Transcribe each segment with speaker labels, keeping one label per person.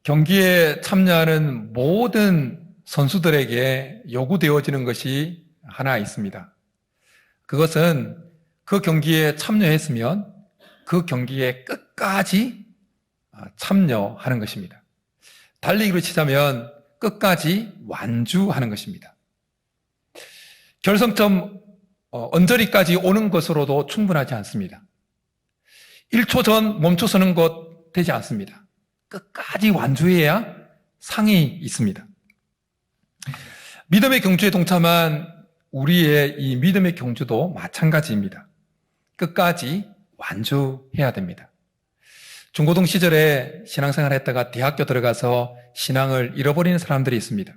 Speaker 1: 경기에 참여하는 모든 선수들에게 요구되어지는 것이 하나 있습니다. 그것은 그 경기에 참여했으면 그 경기에 끝까지 참여하는 것입니다. 달리기로 치자면 끝까지 완주하는 것입니다. 결승점 언저리까지 오는 것으로도 충분하지 않습니다. 1초 전 멈춰서는 것 되지 않습니다. 끝까지 완주해야 상이 있습니다. 믿음의 경주에 동참한 우리의 이 믿음의 경주도 마찬가지입니다. 끝까지 완주해야 됩니다. 중고등 시절에 신앙생활을 했다가 대학교 들어가서 신앙을 잃어버리는 사람들이 있습니다.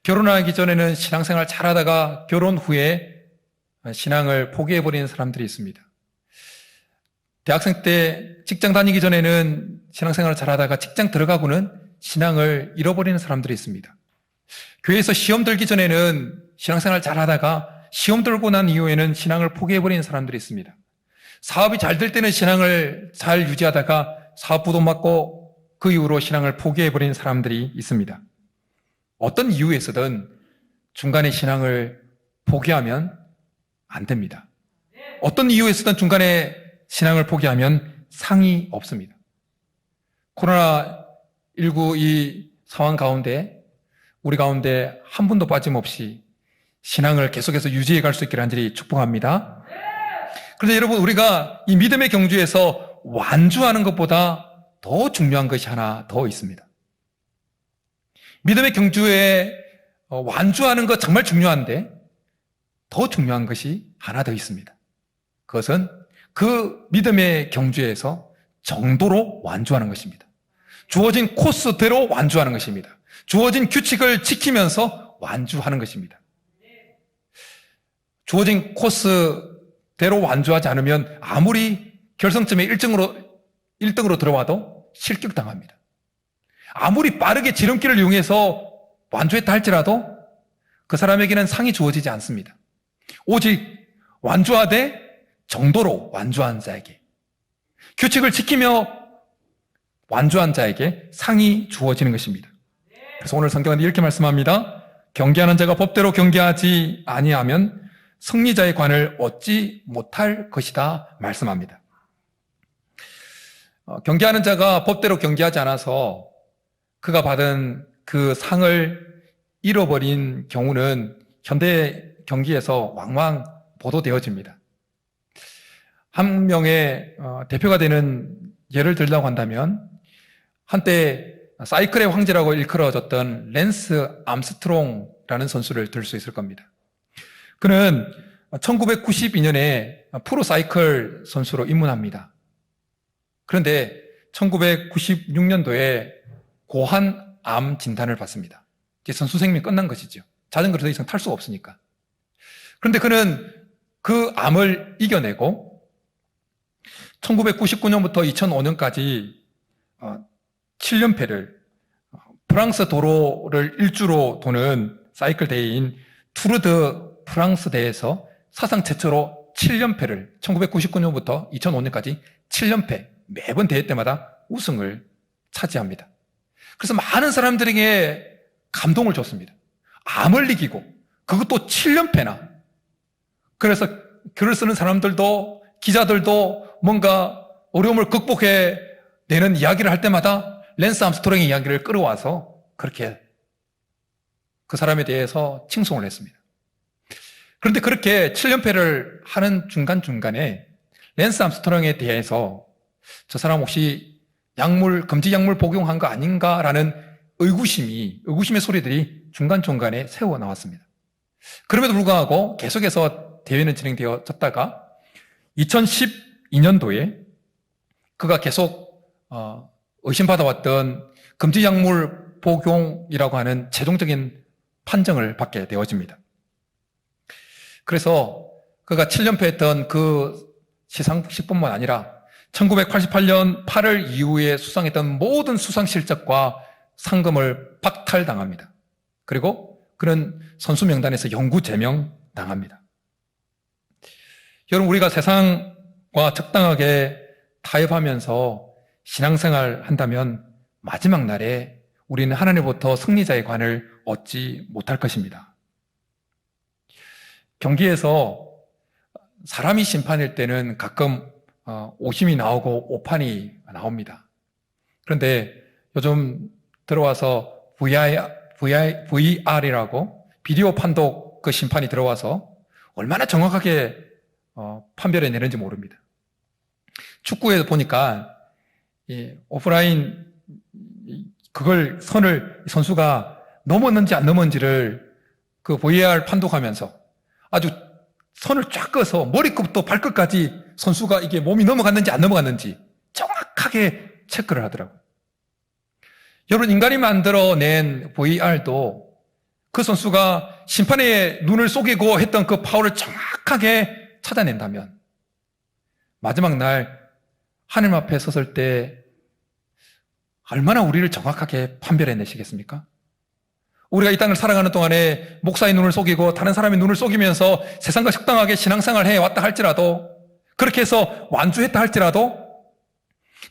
Speaker 1: 결혼하기 전에는 신앙생활 잘하다가 결혼 후에 신앙을 포기해버리는 사람들이 있습니다. 대학생 때 직장 다니기 전에는 신앙생활을 잘하다가 직장 들어가고는 신앙을 잃어버리는 사람들이 있습니다. 교회에서 시험 들기 전에는 신앙생활 잘하다가 시험 들고 난 이후에는 신앙을 포기해버리는 사람들이 있습니다. 사업이 잘 될 때는 신앙을 잘 유지하다가 사업 부도 맞고 그 이후로 신앙을 포기해버리는 사람들이 있습니다. 어떤 이유에서든 중간에 신앙을 포기하면 안 됩니다. 어떤 이유에서든 중간에 신앙을 포기하면 상이 없습니다. 코로나19 이 상황 가운데 우리 가운데 한 분도 빠짐없이 신앙을 계속해서 유지해 갈 수 있기를 간절히 축복합니다. 그런데 여러분, 우리가 이 믿음의 경주에서 완주하는 것보다 더 중요한 것이 하나 더 있습니다. 믿음의 경주에 완주하는 것 정말 중요한데 더 중요한 것이 하나 더 있습니다. 그것은 그 믿음의 경주에서 정도로 완주하는 것입니다. 주어진 코스대로 완주하는 것입니다. 주어진 규칙을 지키면서 완주하는 것입니다. 주어진 코스대로 완주하지 않으면 아무리 결승점에 1등으로 들어와도 실격당합니다. 아무리 빠르게 지름길을 이용해서 완주했다 할지라도 그 사람에게는 상이 주어지지 않습니다. 오직 완주하되 정도로 완주한 자에게, 규칙을 지키며 완주한 자에게 상이 주어지는 것입니다. 그래서 오늘 성경은 이렇게 말씀합니다. 경계하는 자가 법대로 경계하지 아니하면 승리자의 관을 얻지 못할 것이다 말씀합니다. 경계하는 자가 법대로 경계하지 않아서 그가 받은 그 상을 잃어버린 경우는 현대 경기에서 왕왕 보도되어집니다. 한 명의 대표가 되는 예를 들자고 한다면 한때 사이클의 황제라고 일컬어졌던 랜스 암스트롱이라는 선수를 들 수 있을 겁니다. 그는 1992년에 프로 사이클 선수로 입문합니다. 그런데 1996년도에 고환암 진단을 받습니다. 이제 선수 생명이 끝난 것이죠. 자전거를 더 이상 탈 수가 없으니까. 그런데 그는 그 암을 이겨내고 1999년부터 2005년까지 7연패를, 프랑스 도로를 일주로 도는 사이클 대회인 투르 드 프랑스 대회에서 사상 최초로 7연패를 1999년부터 2005년까지 7연패, 매번 대회 때마다 우승을 차지합니다. 그래서 많은 사람들에게 감동을 줬습니다. 암을 이기고 그것도 7연패나. 그래서 글을 쓰는 사람들도 기자들도 뭔가 어려움을 극복해내는 이야기를 할 때마다 랜스 암스트롱의 이야기를 끌어와서 그렇게 그 사람에 대해서 칭송을 했습니다. 그런데 그렇게 7연패를 하는 중간중간에 랜스 암스트롱에 대해서 저 사람 혹시 금지 약물 복용한 거 아닌가라는 의구심의 소리들이 중간중간에 새어 나왔습니다. 그럼에도 불구하고 계속해서 대회는 진행되어졌다가 2012년도에 그가 계속 의심받아왔던 금지 약물 복용이라고 하는 최종적인 판정을 받게 되어집니다. 그래서 그가 7연패했던 그 시상식뿐만 아니라 1988년 8월 이후에 수상했던 모든 수상 실적과 상금을 박탈당합니다. 그리고 그는 선수 명단에서 영구 제명당합니다. 여러분, 우리가 세상과 적당하게 타협하면서 신앙생활 한다면 마지막 날에 우리는 하나님으로부터 승리자의 관을 얻지 못할 것입니다. 경기에서 사람이 심판일 때는 가끔 오심이 나오고 오판이 나옵니다. 그런데 요즘 들어와서 VR이라고 비디오 판독 그 심판이 들어와서 얼마나 정확하게 판별해 내는지 모릅니다. 축구에서 보니까 오프라인 그걸 선을 선수가 넘었는지 안 넘었는지를 그 VAR 판독하면서 아주 선을 쫙 그어서 머리끝부터 발끝까지 선수가 이게 몸이 넘어갔는지 안 넘어갔는지 정확하게 체크를 하더라고요. 여러분, 인간이 만들어낸 VAR도 그 선수가 심판의 눈을 속이고 했던 그 파울을 정확하게 찾아낸다면 마지막 날 하나님 앞에 섰을 때 얼마나 우리를 정확하게 판별해내시겠습니까? 우리가 이 땅을 살아가는 동안에 목사의 눈을 속이고 다른 사람의 눈을 속이면서 세상과 적당하게 신앙생활을 해왔다 할지라도, 그렇게 해서 완주했다 할지라도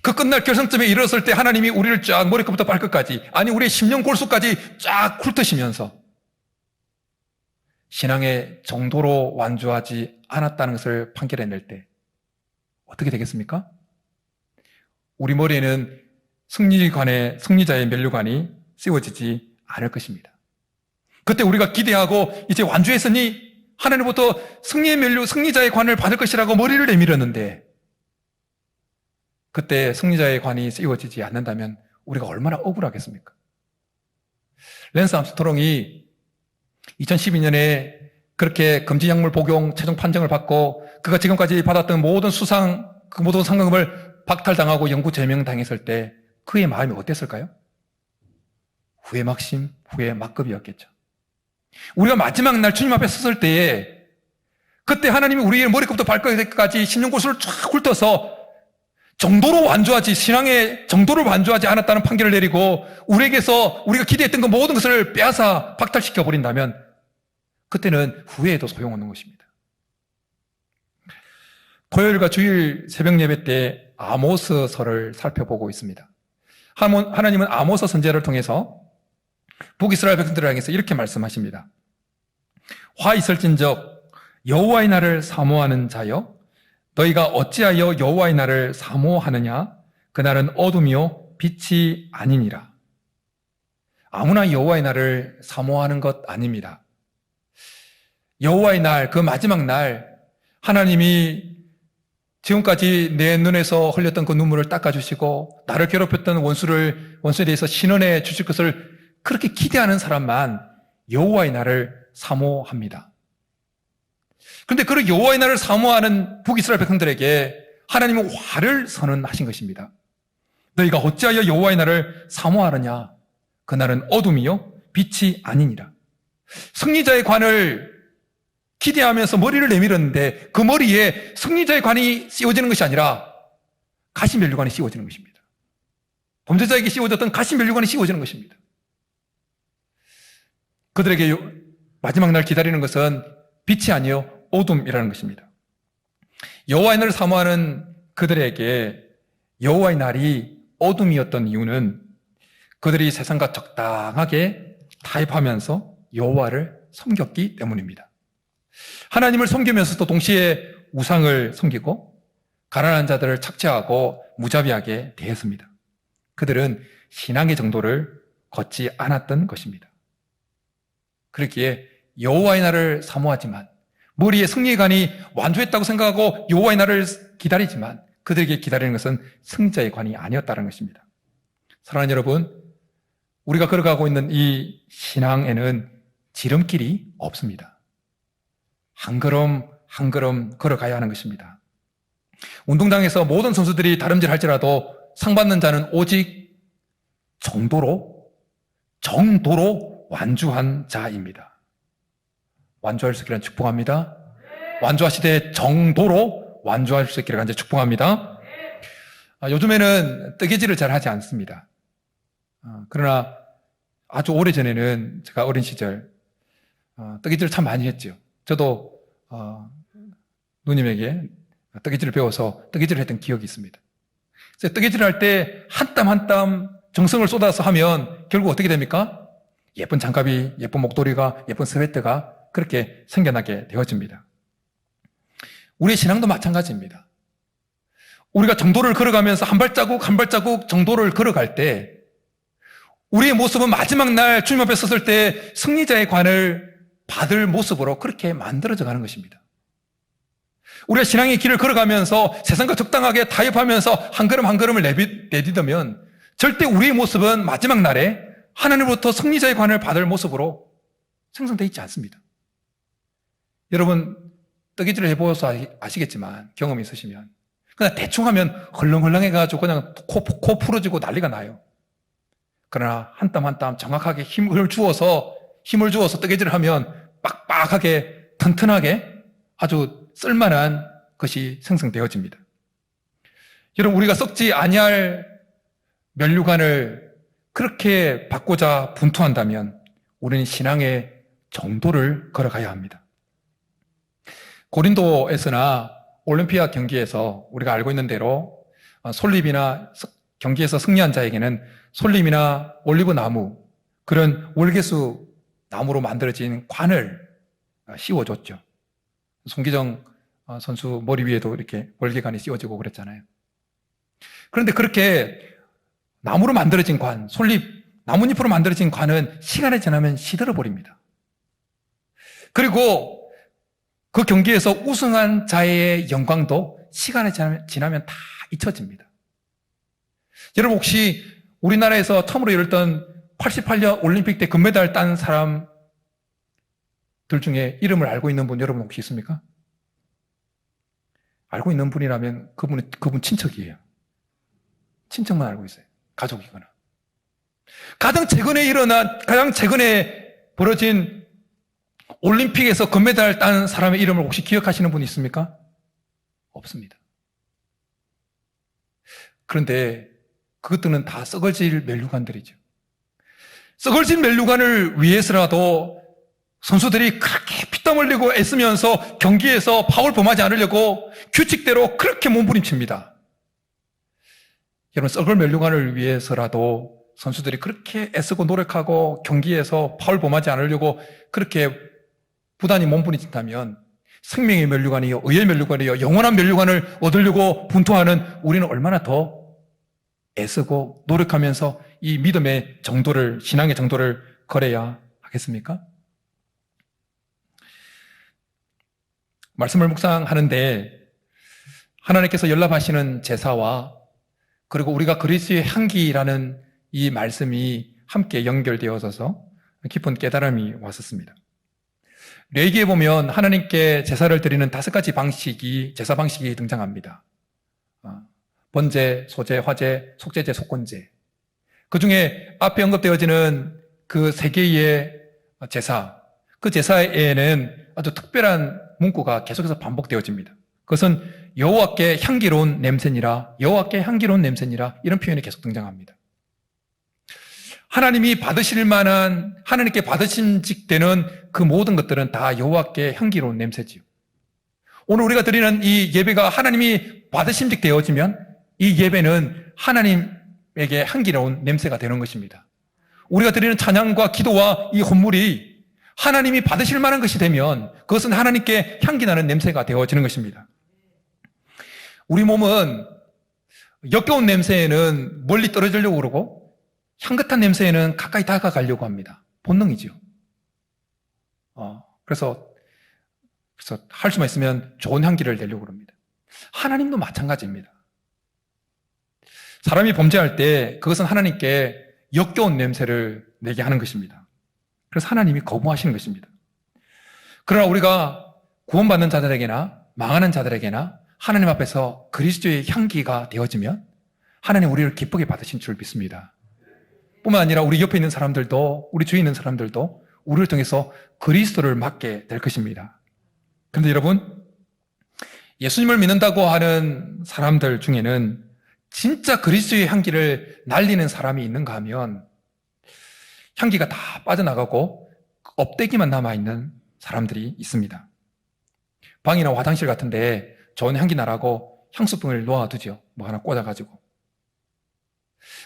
Speaker 1: 그 끝날 결승점에 이르렀을 때 하나님이 우리를 쫙 머리끝부터 발끝까지, 아니 우리의 심령 골수까지 쫙 훑으시면서 신앙의 정도로 완주하지 않았다는 것을 판결해낼 때 어떻게 되겠습니까? 우리 머리에는 승리자의 면류관이 씌워지지 않을 것입니다. 그때 우리가 기대하고 이제 완주했으니 하나님부터 승리자의 관을 받을 것이라고 머리를 내밀었는데, 그때 승리자의 관이 씌워지지 않는다면 우리가 얼마나 억울하겠습니까? 랜스 암스트롱이 2012년에 그렇게 금지약물 복용 최종 판정을 받고 그가 지금까지 받았던 모든 수상, 그 모든 상금을 박탈당하고 영구 제명당했을 때 그의 마음이 어땠을까요? 후회 막심, 후회 막급이었겠죠. 우리가 마지막 날 주님 앞에 섰을 때에 그때 하나님이 우리의 머리끝부터 발끝까지 심령골수를 쫙 훑어서 정도로 완주하지, 신앙의 정도를 완주하지 않았다는 판결을 내리고 우리에게서 우리가 기대했던 그 모든 것을 빼앗아 박탈시켜 버린다면 그때는 후회해도 소용없는 것입니다. 토요일과 주일 새벽 예배 때 아모스서를 살펴보고 있습니다. 하나님은 아모스 선지자를 통해서 북이스라엘 백성들을 향해서 이렇게 말씀하십니다. 화 있을진적 여호와의 날을 사모하는 자여, 너희가 어찌하여 여호와의 날을 사모하느냐? 그날은 어둠이요 빛이 아니니라. 아무나 여호와의 날을 사모하는 것 아닙니다. 여호와의 날, 그 마지막 날, 하나님이 지금까지 내 눈에서 흘렸던 그 눈물을 닦아주시고 나를 괴롭혔던 원수에 대해서 신원해 주실 것을 그렇게 기대하는 사람만 여호와의 날을 사모합니다. 그런데 그 여호와의 날을 사모하는 북이스라엘 백성들에게 하나님은 화를 선언하신 것입니다. 너희가 어찌하여 여호와의 날을 사모하느냐? 그날은 어둠이요 빛이 아니니라. 승리자의 관을 기대하면서 머리를 내밀었는데 그 머리에 승리자의 관이 씌워지는 것이 아니라 가시면류관이 씌워지는 것입니다. 범죄자에게 씌워졌던 가시면류관이 씌워지는 것입니다. 그들에게 마지막 날 기다리는 것은 빛이 아니요 어둠이라는 것입니다. 여호와의 날을 사모하는 그들에게 여호와의 날이 어둠이었던 이유는 그들이 세상과 적당하게 타협하면서 여호와를 섬겼기 때문입니다. 하나님을 섬기면서도 동시에 우상을 섬기고 가난한 자들을 착취하고 무자비하게 대했습니다. 그들은 신앙의 정도를 걷지 않았던 것입니다. 그렇기에 여호와의 날을 사모하지만 머리에 승리의 관이 완주했다고 생각하고 여호와의 날을 기다리지만 그들에게 기다리는 것은 승자의 관이 아니었다는 것입니다. 사랑하는 여러분, 우리가 걸어가고 있는 이 신앙에는 지름길이 없습니다. 한 걸음 한 걸음 걸어가야 하는 것입니다. 운동장에서 모든 선수들이 다름질 할지라도 상 받는 자는 오직 정도로 완주한 자입니다. 완주할 수 있기를 축복합니다. 완주하시되 정도로 완주할 수 있기를 간절히 축복합니다. 요즘에는 뜨개질을 잘 하지 않습니다. 그러나 아주 오래전에는 제가 어린 시절 뜨개질을 참 많이 했죠. 저도 누님에게 뜨개질을 배워서 뜨개질을 했던 기억이 있습니다. 그래서 뜨개질을 할 때 한 땀 한 땀 정성을 쏟아서 하면 결국 어떻게 됩니까? 예쁜 장갑이, 예쁜 목도리가, 예쁜 스웨터가 그렇게 생겨나게 되어집니다. 우리의 신앙도 마찬가지입니다. 우리가 정도를 걸어가면서 한 발자국 한 발자국 정도를 걸어갈 때 우리의 모습은 마지막 날 주님 앞에 섰을 때 승리자의 관을 받을 모습으로 그렇게 만들어져 가는 것입니다. 우리가 신앙의 길을 걸어가면서 세상과 적당하게 타협하면서 한 걸음 한 걸음을 내딛으면 절대 우리의 모습은 마지막 날에 하나님으로부터 승리자의 관을 받을 모습으로 생성되어 있지 않습니다. 여러분 뜨개질을 해보셔서 아시겠지만 경험이 있으시면 그냥 대충 하면 헐렁헐렁해가지고 그냥 코 풀어지고 난리가 나요. 그러나 한 땀 한 땀 정확하게 힘을 주어서 뜨개질을 하면 빡빡하게 튼튼하게 아주 쓸만한 것이 생성되어집니다. 여러분 우리가 썩지 아니할 면류관을 그렇게 받고자 분투한다면 우리는 신앙의 정도를 걸어가야 합니다. 고린도에서나 올림피아 경기에서 우리가 알고 있는 대로 솔잎이나 경기에서 승리한 자에게는 솔잎이나 올리브 나무 그런 월계수 나무로 만들어진 관을 씌워줬죠. 송기정 선수 머리 위에도 이렇게 월계관이 씌워지고 그랬잖아요. 그런데 그렇게 나무로 만들어진 관, 솔잎, 나뭇잎으로 만들어진 관은 시간이 지나면 시들어 버립니다. 그리고 그 경기에서 우승한 자의 영광도 시간이 지나면 다 잊혀집니다. 여러분 혹시 우리나라에서 처음으로 열렸던 88년 올림픽 때 금메달 딴 사람들 중에 이름을 알고 있는 분 여러분 혹시 있습니까? 알고 있는 분이라면 그분 친척이에요. 친척만 알고 있어요. 가족이거나. 가장 최근에 벌어진 올림픽에서 금메달 딴 사람의 이름을 혹시 기억하시는 분 있습니까? 없습니다. 그런데 그것들은 다 썩어질 면류관들이죠. 썩어질 면류관을 위해서라도 선수들이 그렇게 피땀 흘리고 애쓰면서 경기에서 파울 범하지 않으려고 규칙대로 그렇게 몸부림칩니다. 여러분 썩을 면류관을 위해서라도 선수들이 그렇게 애쓰고 노력하고 경기에서 파울 범하지 않으려고 그렇게 부단히 몸부림친다면 생명의 면류관이요, 의의 면류관이요, 영원한 면류관을 얻으려고 분투하는 우리는 얼마나 더 애쓰고 노력하면서 이 믿음의 정도를, 신앙의 정도를 걸어야 하겠습니까? 말씀을 묵상하는데 하나님께서 연락하시는 제사와 그리고 우리가 그리스도의 향기라는 이 말씀이 함께 연결되어져서 깊은 깨달음이 왔었습니다. 레위기에 보면 하나님께 제사를 드리는 5가지 제사 방식이 등장합니다. 번제, 소제, 화제, 속제제, 속건제. 그 중에 앞에 언급되어지는 그 3개의 제사, 그 제사에는 아주 특별한 문구가 계속해서 반복되어집니다. 그것은 여호와께 향기로운 냄새니라, 여호와께 향기로운 냄새니라 이런 표현이 계속 등장합니다. 하나님이 받으실 만한, 하나님께 받으심직되는 그 모든 것들은 다 여호와께 향기로운 냄새지요. 오늘 우리가 드리는 이 예배가 하나님이 받으심직되어지면 이 예배는 하나님에게 향기로운 냄새가 되는 것입니다. 우리가 드리는 찬양과 기도와 이 헌물이 하나님이 받으실 만한 것이 되면 그것은 하나님께 향기나는 냄새가 되어지는 것입니다. 우리 몸은 역겨운 냄새에는 멀리 떨어지려고 그러고 향긋한 냄새에는 가까이 다가가려고 합니다. 본능이죠. 그래서 할 수만 있으면 좋은 향기를 내려고 합니다. 하나님도 마찬가지입니다. 사람이 범죄할 때 그것은 하나님께 역겨운 냄새를 내게 하는 것입니다. 그래서 하나님이 거부하시는 것입니다. 그러나 우리가 구원받는 자들에게나 망하는 자들에게나 하나님 앞에서 그리스도의 향기가 되어지면 하나님 우리를 기쁘게 받으신 줄 믿습니다. 뿐만 아니라 우리 옆에 있는 사람들도, 우리 주위에 있는 사람들도 우리를 통해서 그리스도를 맡게 될 것입니다. 그런데 여러분, 예수님을 믿는다고 하는 사람들 중에는 진짜 그리스도의 향기를 날리는 사람이 있는가 하면 향기가 다 빠져나가고 껍데기만 남아있는 사람들이 있습니다. 방이나 화장실 같은데 좋은 향기 나라고 향수병을 놓아두죠. 뭐 하나 꽂아가지고.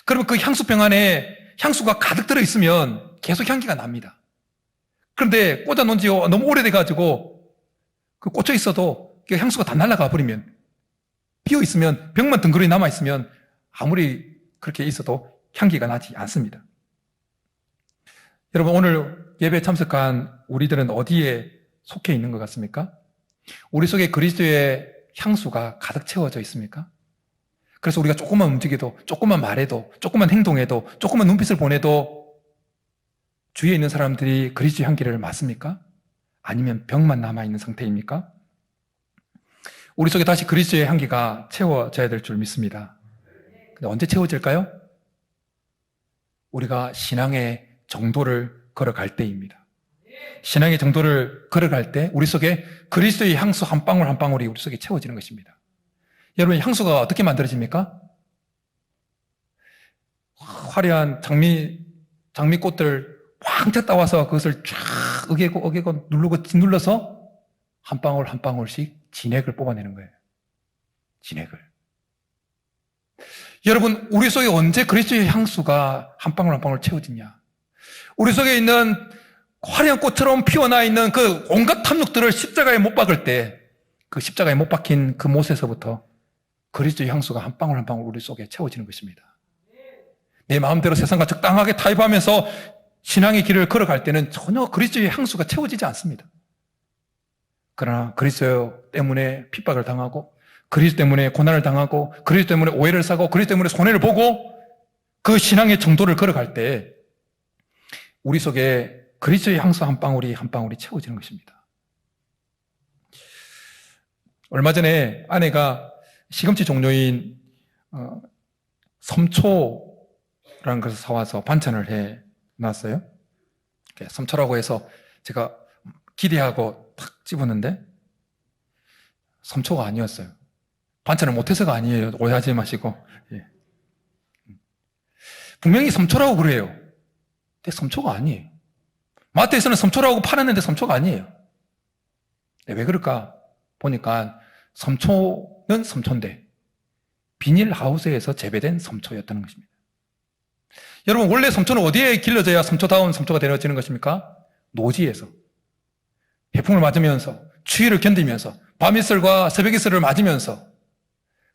Speaker 1: 그러면 그 향수병 안에 향수가 가득 들어있으면 계속 향기가 납니다. 그런데 꽂아놓은 지 너무 오래돼가지고 그 꽂혀 있어도 그 향수가 다 날아가 버리면, 비어 있으면, 병만 덩그러니 남아있으면 아무리 그렇게 있어도 향기가 나지 않습니다. 여러분, 오늘 예배 참석한 우리들은 어디에 속해 있는 것 같습니까? 우리 속에 그리스도의 향수가 가득 채워져 있습니까? 그래서 우리가 조금만 움직여도, 조금만 말해도, 조금만 행동해도, 조금만 눈빛을 보내도 주위에 있는 사람들이 그리스도의 향기를 맡습니까? 아니면 병만 남아있는 상태입니까? 우리 속에 다시 그리스도의 향기가 채워져야 될 줄 믿습니다. 근데 언제 채워질까요? 우리가 신앙의 정도를 걸어갈 때입니다. 신앙의 정도를 걸어갈 때 우리 속에 그리스도의 향수 한 방울 한 방울이 우리 속에 채워지는 것입니다. 여러분, 향수가 어떻게 만들어집니까? 화려한 장미꽃들 왕창 따와서 그것을 쫙 어개고 누르고 짓눌러서 한 방울 한 방울씩 진액을 뽑아내는 거예요. 진액을. 여러분, 우리 속에 언제 그리스도의 향수가 한 방울 한 방울 채워지냐? 우리 속에 있는 화려한 꽃처럼 피어나 있는 그 온갖 탐욕들을 십자가에 못 박을 때, 그 십자가에 못 박힌 그 못에서부터 그리스도의 향수가 한 방울 한 방울 우리 속에 채워지는 것입니다. 내 마음대로 세상과 적당하게 타협하면서 신앙의 길을 걸어갈 때는 전혀 그리스도의 향수가 채워지지 않습니다. 그러나 그리스도 때문에 핍박을 당하고, 그리스도 때문에 고난을 당하고, 그리스도 때문에 오해를 사고, 그리스도 때문에 손해를 보고, 그 신앙의 정도를 걸어갈 때 우리 속에 그리스도의 향수 한 방울이 한 방울이 채워지는 것입니다. 얼마 전에 아내가 시금치 종류인 섬초라는 것을 사와서 반찬을 해 놨어요. 섬초라고 해서 제가 기대하고 탁 집었는데 섬초가 아니었어요. 반찬을 못해서가 아니에요. 오해하지 마시고. 예. 분명히 섬초라고 그래요. 근데 섬초가 아니에요. 마트에서는 섬초라고 팔았는데 섬초가 아니에요. 왜 그럴까 보니까 섬초는 섬초인데 비닐하우스에서 재배된 섬초였다는 것입니다. 여러분, 원래 섬초는 어디에 길러져야 섬초다운 섬초가 되어지는 것입니까? 노지에서. 해풍을 맞으면서, 추위를 견디면서, 밤이슬과 새벽이슬을 맞으면서,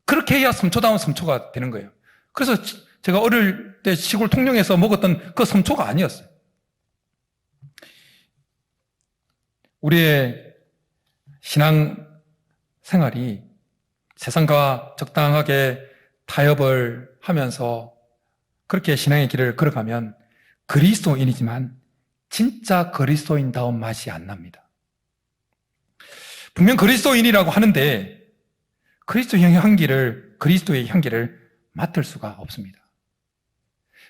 Speaker 1: 그렇게 해야 섬초다운 섬초가 되는 거예요. 그래서 제가 어릴 때 시골 통영에서 먹었던 그 섬초가 아니었어요. 우리의 신앙 생활이 세상과 적당하게 타협을 하면서 그렇게 신앙의 길을 걸어가면 그리스도인이지만 진짜 그리스도인다운 맛이 안 납니다. 분명 그리스도인이라고 하는데 그리스도의 향기를 맡을 수가 없습니다.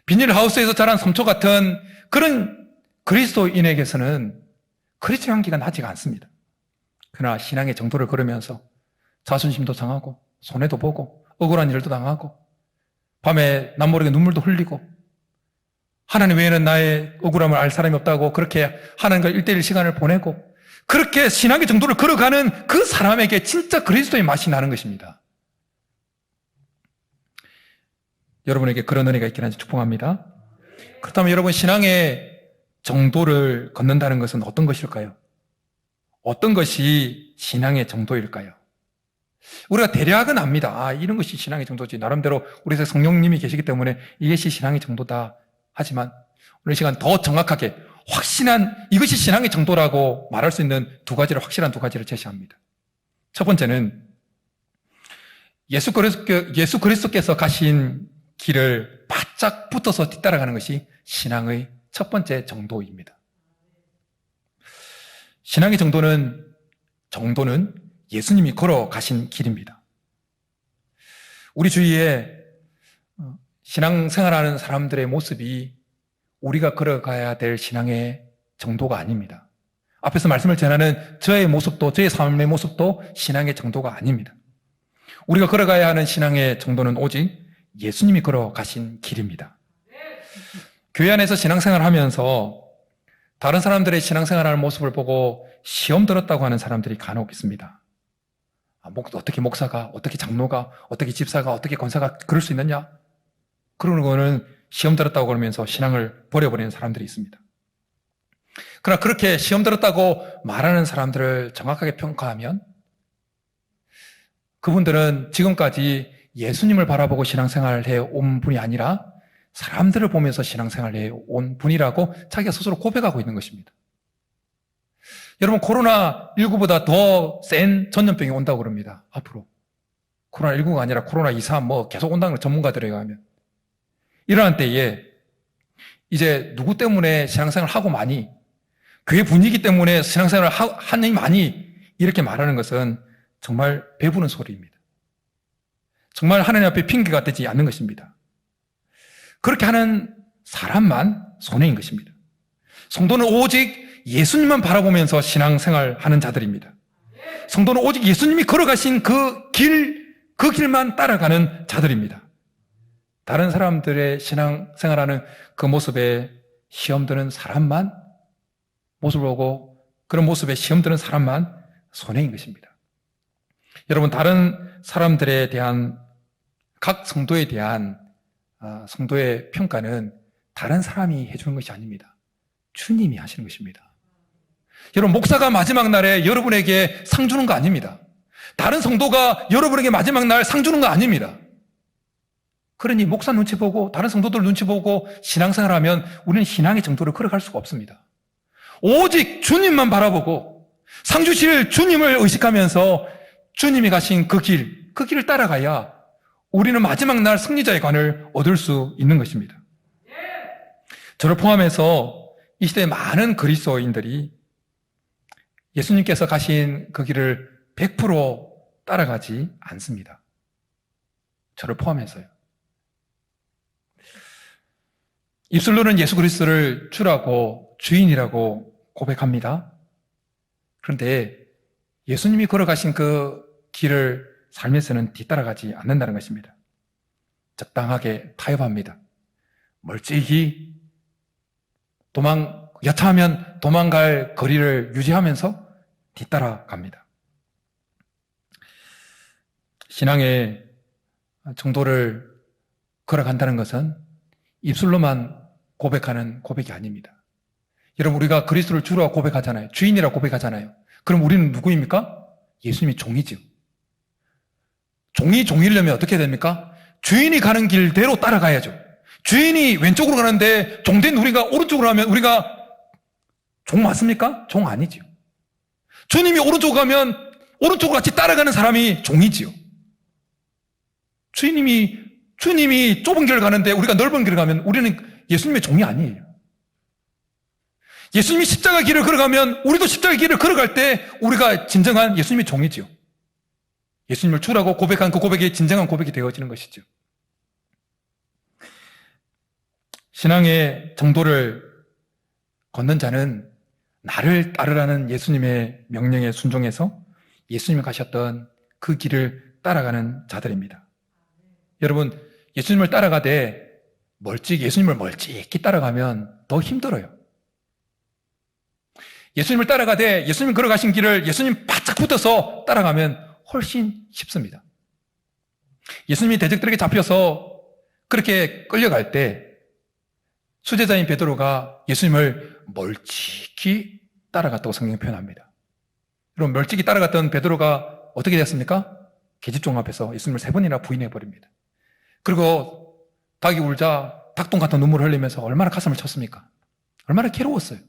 Speaker 1: 비닐하우스에서 자란 섬초 같은 그런 그리스도인에게서는 그리스도 향기가 나지가 않습니다. 그러나 신앙의 정도를 걸으면서 자존심도 상하고 손해도 보고 억울한 일도 당하고 밤에 남모르게 눈물도 흘리고 하나님 외에는 나의 억울함을 알 사람이 없다고 그렇게 하나님과 1:1 시간을 보내고 그렇게 신앙의 정도를 걸어가는 그 사람에게 진짜 그리스도의 맛이 나는 것입니다. 여러분에게 그런 은혜가 있기를 축복합니다. 그렇다면 여러분, 신앙의 정도를 걷는다는 것은 어떤 것일까요? 어떤 것이 신앙의 정도일까요? 우리가 대략은 압니다. 이런 것이 신앙의 정도지. 나름대로 우리 성령님이 계시기 때문에 이것이 신앙의 정도다. 하지만 오늘 시간 더 정확하게 확신한 이것이 신앙의 정도라고 말할 수 있는 확실한 두 가지를 제시합니다. 첫 번째는 예수 그리스도께서 가신 길을 바짝 붙어서 뒤따라가는 것이 신앙의 첫 번째 정도입니다. 신앙의 정도는 예수님이 걸어가신 길입니다. 우리 주위에 신앙생활하는 사람들의 모습이 우리가 걸어가야 될 신앙의 정도가 아닙니다. 앞에서 말씀을 전하는 저의 모습도, 저의 삶의 모습도 신앙의 정도가 아닙니다. 우리가 걸어가야 하는 신앙의 정도는 오직 예수님이 걸어가신 길입니다. 교회 안에서 신앙생활을 하면서 다른 사람들의 신앙생활하는 모습을 보고 시험 들었다고 하는 사람들이 간혹 있습니다. 어떻게 목사가, 어떻게 장로가, 어떻게 집사가, 어떻게 권사가 그럴 수 있느냐? 그러는 거는 시험 들었다고 그러면서 신앙을 버려버리는 사람들이 있습니다. 그러나 그렇게 시험 들었다고 말하는 사람들을 정확하게 평가하면 그분들은 지금까지 예수님을 바라보고 신앙생활을 해온 분이 아니라 사람들을 보면서 신앙생활을 해온 분이라고 자기가 스스로 고백하고 있는 것입니다. 여러분, 코로나19보다 더 센 전염병이 온다고 그럽니다. 앞으로. 코로나19가 아니라 코로나23 뭐 계속 온다는 걸 전문가들에 의하면. 이러한 때에 이제 누구 때문에 신앙생활을 하고 많이, 교회 분위기 때문에 신앙생활을 하니 많이 이렇게 말하는 것은 정말 배부른 소리입니다. 정말 하나님 앞에 핑계가 되지 않는 것입니다. 그렇게 하는 사람만 손해인 것입니다. 성도는 오직 예수님만 바라보면서 신앙생활 하는 자들입니다. 성도는 오직 예수님이 걸어가신 그 길만 따라가는 자들입니다. 다른 사람들의 신앙생활하는 그 모습에 시험 드는 사람만 모습을 보고 그런 모습에 시험 드는 사람만 손해인 것입니다. 여러분, 다른 사람들에 대한 각 성도에 대한 성도의 평가는 다른 사람이 해주는 것이 아닙니다. 주님이 하시는 것입니다. 여러분, 목사가 마지막 날에 여러분에게 상 주는 거 아닙니다. 다른 성도가 여러분에게 마지막 날 상 주는 거 아닙니다. 그러니 목사 눈치 보고 다른 성도들 눈치 보고 신앙생활하면 우리는 신앙의 정도를 걸어갈 수가 없습니다. 오직 주님만 바라보고 상 주실 주님을 의식하면서 주님이 가신 그 길을 따라가야 우리는 마지막 날 승리자의 관을 얻을 수 있는 것입니다. 저를 포함해서 이 시대에 많은 그리스도인들이 예수님께서 가신 그 길을 100% 따라가지 않습니다. 저를 포함해서요. 입술로는 예수 그리스도를 주라고 주인이라고 고백합니다. 그런데 예수님이 걸어가신 그 길을 삶에서는 뒤따라가지 않는다는 것입니다. 적당하게 타협합니다. 멀찍이 여차하면 도망갈 거리를 유지하면서 뒤따라갑니다. 신앙의 정도를 걸어간다는 것은 입술로만 고백하는 고백이 아닙니다. 여러분, 우리가 그리스도를 주라고 고백하잖아요. 주인이라고 고백하잖아요. 그럼 우리는 누구입니까? 예수님이 종이죠. 종이려면 어떻게 됩니까? 주인이 가는 길대로 따라가야죠. 주인이 왼쪽으로 가는데 종된 우리가 오른쪽으로 가면 우리가 종 맞습니까? 종 아니죠. 주님이 오른쪽으로 가면 오른쪽으로 같이 따라가는 사람이 종이지요. 주님이 좁은 길을 가는데 우리가 넓은 길을 가면 우리는 예수님의 종이 아니에요. 예수님이 십자가 길을 걸어가면 우리도 십자가 길을 걸어갈 때 우리가 진정한 예수님의 종이지요. 예수님을 주라고 고백한 그 고백이 진정한 고백이 되어지는 것이죠. 신앙의 정도를 걷는 자는 나를 따르라는 예수님의 명령에 순종해서 예수님이 가셨던 그 길을 따라가는 자들입니다. 여러분, 예수님을 따라가되 예수님을 멀찍이 따라가면 더 힘들어요. 예수님을 따라가되 예수님 걸어가신 길을 예수님 바짝 붙어서 따라가면 훨씬 쉽습니다. 예수님이 대적들에게 잡혀서 그렇게 끌려갈 때 수제자인 베드로가 예수님을 멀찍이 따라갔다고 성경이 표현합니다. 여러분, 멀찍이 따라갔던 베드로가 어떻게 됐습니까? 계집종 앞에서 예수님을 3번이나 부인해버립니다. 그리고 닭이 울자 닭똥 같은 눈물을 흘리면서 얼마나 가슴을 쳤습니까? 얼마나 괴로웠어요.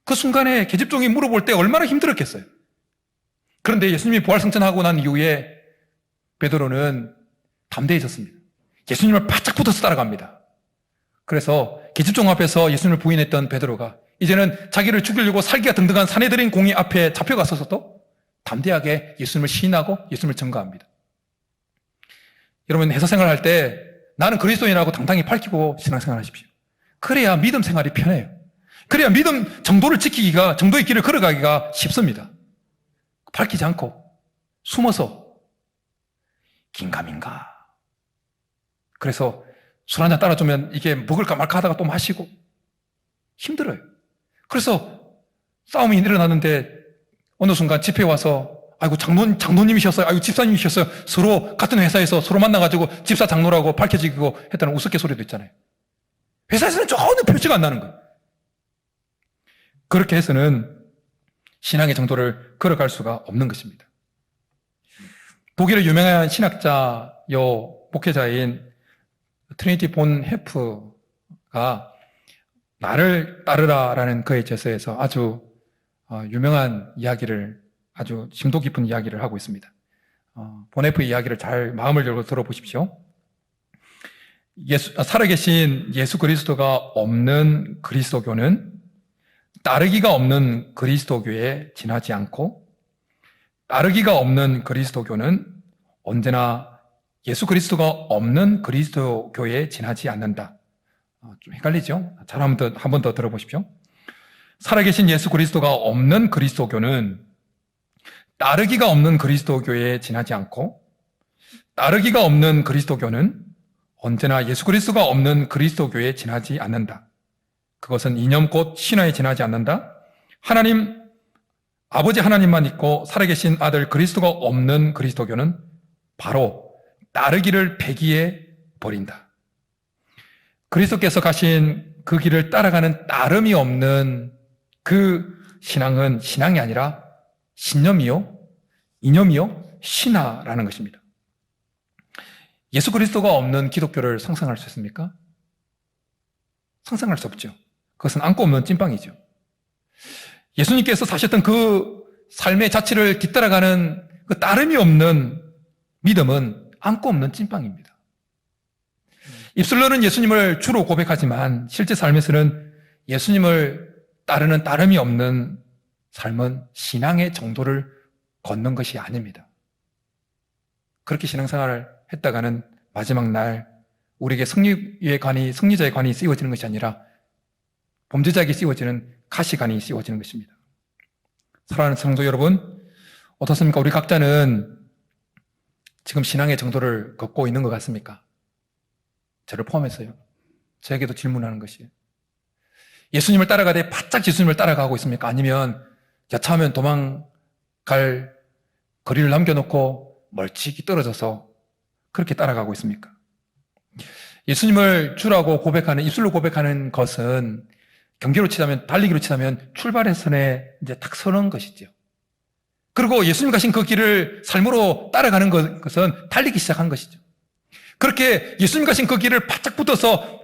Speaker 1: 그 순간에 계집종이 물어볼 때 얼마나 힘들었겠어요. 그런데 예수님이 부활승천하고 난 이후에 베드로는 담대해졌습니다. 예수님을 바짝 붙어서 따라갑니다. 그래서 계집종 앞에서 예수님을 부인했던 베드로가 이제는 자기를 죽이려고 살기가 등등한 사내들인 공의 앞에 잡혀가서도 담대하게 예수님을 시인하고 예수님을 증거합니다. 여러분, 회사 생활할 때 나는 그리스도인이라고 당당히 밝히고 신앙생활 하십시오. 그래야 믿음 생활이 편해요. 그래야 믿음 정도를 지키기가, 정도의 길을 걸어가기가 쉽습니다. 밝히지 않고 숨어서 긴가민가. 그래서 술 한잔 따라주면 이게 먹을까 말까 하다가 또 마시고 힘들어요. 그래서 싸움이 일어나는데 어느 순간 집회에 와서 아이고, 장로님이셨어요. 아이고, 집사님이셨어요. 서로 같은 회사에서 서로 만나가지고 집사 장로라고 밝혀지고 했다는 우스갯소리도 있잖아요. 회사에서는 전혀 표시가 안 나는 거예요. 그렇게 해서는 신앙의 정도를 걸어갈 수가 없는 것입니다. 독일의 유명한 신학자요 목회자인 트리니티 본 헤프가 나를 따르라라는 그의 저서에서 아주 유명한 이야기를, 아주 심도 깊은 이야기를 하고 있습니다. 본 헤프의 이야기를 잘 마음을 열고 들어보십시오. 살아계신 예수 그리스도가 없는 그리스도교는 따르기가 없는 그리스도교에 지나지 않고, 따르기가 없는 그리스도교는 언제나 예수 그리스도가 없는 그리스도교에 지나지 않는다. 좀 헷갈리죠? 잘 한 번 더 들어보십시오. 살아계신 예수 그리스도가 없는 그리스도교는 따르기가 없는 그리스도교에 지나지 않고, 따르기가 없는 그리스도교는 언제나 예수 그리스도가 없는 그리스도교에 지나지 않는다. 그것은 이념 곧 신화에 지나지 않는다. 아버지 하나님만 있고 살아계신 아들 그리스도가 없는 그리스도교는 바로 따르기를 폐기해 버린다. 그리스도께서 가신 그 길을 따라가는 따름이 없는 그 신앙은 신앙이 아니라 신념이요, 이념이요, 신화라는 것입니다. 예수 그리스도가 없는 기독교를 상상할 수 있습니까? 상상할 수 없죠. 그것은 안고 없는 찐빵이죠. 예수님께서 사셨던 그 삶의 자취를 뒤따라가는 그 따름이 없는 믿음은 안고 없는 찐빵입니다. 입술로는 예수님을 주로 고백하지만 실제 삶에서는 예수님을 따르는 따름이 없는 삶은 신앙의 정도를 걷는 것이 아닙니다. 그렇게 신앙생활을 했다가는 마지막 날 우리에게 승리자의 관이 씌워지는 것이 아니라 범죄자에게 씌워지는 가시관이 씌워지는 것입니다. 사랑하는 성도 여러분, 어떻습니까? 우리 각자는 지금 신앙의 정도를 걷고 있는 것 같습니까? 저를 포함해서요. 저에게도 질문하는 것이에요. 예수님을 따라가되 바짝 예수님을 따라가고 있습니까? 아니면 여차하면 도망갈 거리를 남겨놓고 멀찍이 떨어져서 그렇게 따라가고 있습니까? 예수님을 주라고 고백하는, 입술로 고백하는 것은 경기로 치자면, 달리기로 치자면 출발선에 이제 딱 서는 것이죠. 그리고 예수님 가신 그 길을 삶으로 따라가는 것은 달리기 시작한 것이죠. 그렇게 예수님 가신 그 길을 바짝 붙어서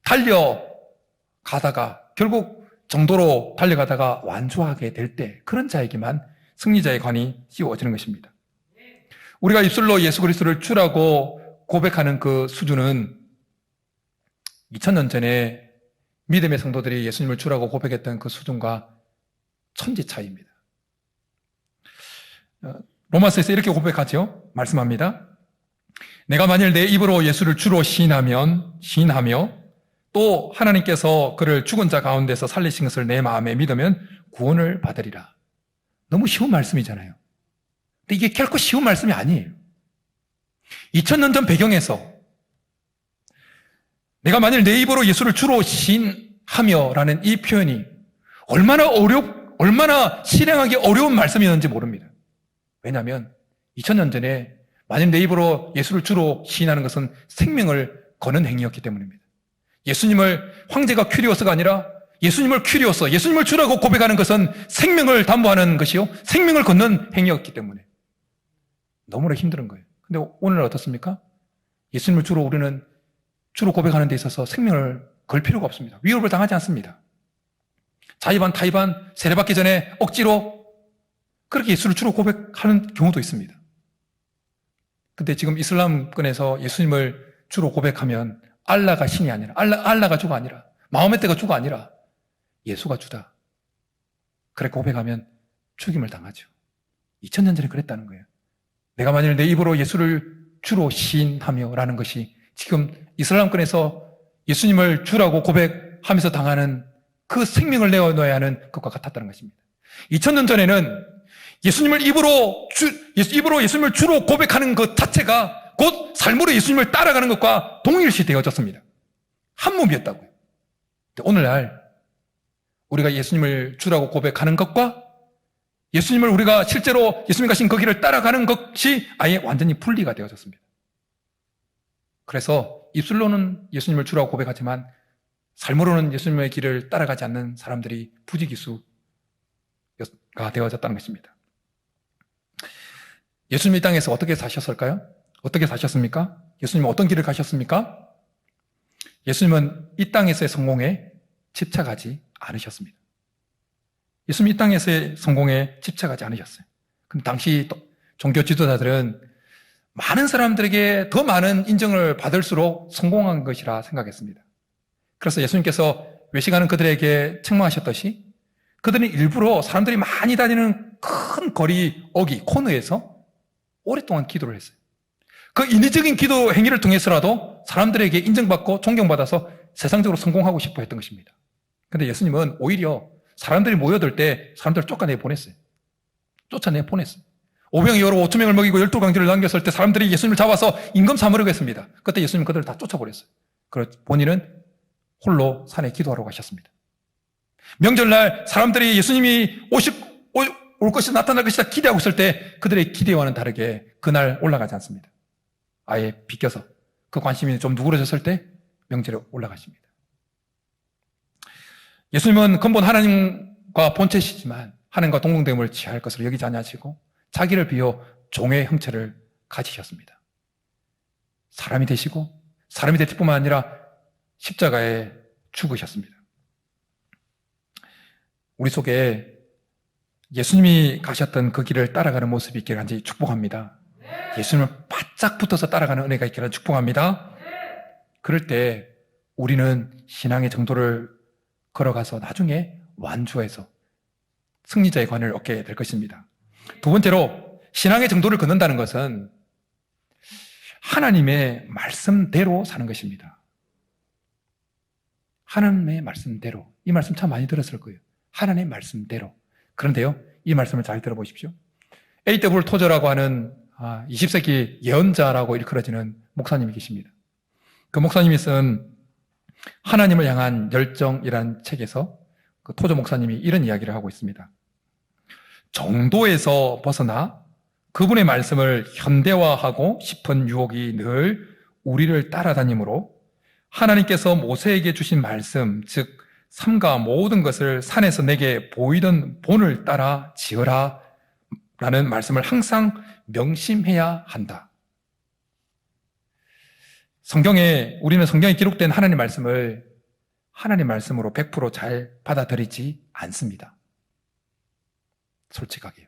Speaker 1: 달려가다가 결국 정도로 달려가다가 완주하게 될 때 그런 자에게만 승리자의 관이 씌워지는 것입니다. 우리가 입술로 예수 그리스도를 주라고 고백하는 그 수준은 2000년 전에 믿음의 성도들이 예수님을 주라고 고백했던 그 수준과 천지 차이입니다. 로마서에서 이렇게 고백하죠. 말씀합니다. 내가 만일 내 입으로 예수를 주로 시인하며 또 하나님께서 그를 죽은 자 가운데서 살리신 것을 내 마음에 믿으면 구원을 받으리라. 너무 쉬운 말씀이잖아요. 근데 이게 결코 쉬운 말씀이 아니에요. 2000년 전 배경에서 내가 만일 내 입으로 예수를 주로 시인하며 라는 이 표현이 얼마나 실행하기 어려운 말씀이었는지 모릅니다. 왜냐하면 2000년 전에 만일 내 입으로 예수를 주로 시인하는 것은 생명을 거는 행위였기 때문입니다. 예수님을 황제가 큐리오스가 아니라 예수님을 큐리오스, 예수님을 주라고 고백하는 것은 생명을 담보하는 것이요, 생명을 걷는 행위였기 때문에 너무나 힘든 거예요. 근데 오늘은 어떻습니까? 예수님을 우리는 주로 고백하는 데 있어서 생명을 걸 필요가 없습니다. 위협을 당하지 않습니다. 자의반, 타의반, 세례받기 전에 억지로 그렇게 예수를 주로 고백하는 경우도 있습니다. 근데 지금 이슬람권에서 예수님을 주로 고백하면 알라가 신이 아니라, 알라가 주가 아니라, 마호메트가 주가 아니라 예수가 주다. 그렇게 고백하면 죽임을 당하죠. 2000년 전에 그랬다는 거예요. 내가 만일 내 입으로 예수를 주로 시인하며 라는 것이 지금 이슬람권에서 예수님을 주라고 고백하면서 당하는 그 생명을 내어놓아야 하는 것과 같았다는 것입니다. 2000년 전에는 예수님을 입으로 예수님을 주로 고백하는 것 자체가 곧 삶으로 예수님을 따라가는 것과 동일시 되어졌습니다. 한 몸이었다고요. 오늘날 우리가 예수님을 주라고 고백하는 것과 예수님을 우리가 실제로 예수님 가신 그 길을 따라가는 것이 아예 완전히 분리가 되어졌습니다. 그래서 입술로는 예수님을 주라고 고백하지만 삶으로는 예수님의 길을 따라가지 않는 사람들이 부지기수가 되어졌다는 것입니다. 예수님 이 땅에서 어떻게 사셨을까요? 어떻게 사셨습니까? 예수님은 어떤 길을 가셨습니까? 예수님은 이 땅에서의 성공에 집착하지 않으셨습니다. 예수님 이 땅에서의 성공에 집착하지 않으셨어요. 근데 당시 종교 지도자들은 많은 사람들에게 더 많은 인정을 받을수록 성공한 것이라 생각했습니다. 그래서 예수님께서 외식하는 그들에게 책망하셨듯이 그들은 일부러 사람들이 많이 다니는 큰 거리, 어기, 코너에서 오랫동안 기도를 했어요. 그 인위적인 기도 행위를 통해서라도 사람들에게 인정받고 존경받아서 세상적으로 성공하고 싶어 했던 것입니다. 그런데 예수님은 오히려 사람들이 모여들 때 사람들을 쫓아내 보냈어요. 5병 이후로 5,000명을 먹이고 12강제를 남겼을 때 사람들이 예수님을 잡아서 임금 삼으려고 했습니다. 그때 예수님은 그들을 다 쫓아버렸어요. 그래서 본인은 홀로 산에 기도하러 가셨습니다. 명절날 사람들이 예수님이 올 것이 나타날 것이다 기대하고 있을 때 그들의 기대와는 다르게 그날 올라가지 않습니다. 아예 비껴서 그 관심이 좀 누그러졌을 때 명절에 올라가십니다. 예수님은 근본 하나님과 본체시지만 하나님과 동등됨을 취할 것으로 여기지 아니하시고 자기를 비워 종의 형체를 가지셨습니다. 사람이 되시고 사람이 될 뿐만 아니라 십자가에 죽으셨습니다. 우리 속에 예수님이 가셨던 그 길을 따라가는 모습이 있기를 간절히 축복합니다. 예수님을 바짝 붙어서 따라가는 은혜가 있기를 축복합니다. 그럴 때 우리는 신앙의 정도를 걸어가서 나중에 완주해서 승리자의 관을 얻게 될 것입니다. 두 번째로 신앙의 정도를 걷는다는 것은 하나님의 말씀대로 사는 것입니다. 하나님의 말씀대로. 이 말씀 참 많이 들었을 거예요. 하나님의 말씀대로. 그런데요, 이 말씀을 잘 들어보십시오. A.W. 토저라고 하는 20세기 예언자라고 일컬어지는 목사님이 계십니다. 그 목사님이 쓴 하나님을 향한 열정이라는 책에서 그 토저 목사님이 이런 이야기를 하고 있습니다. 정도에서 벗어나 그분의 말씀을 현대화하고 싶은 유혹이 늘 우리를 따라다니므로 하나님께서 모세에게 주신 말씀, 즉 삼가 모든 것을 산에서 내게 보이던 본을 따라 지어라 라는 말씀을 항상 명심해야 한다. 우리는 성경에 기록된 하나님의 말씀을 하나님의 말씀으로 100% 잘 받아들이지 않습니다. 솔직하게요.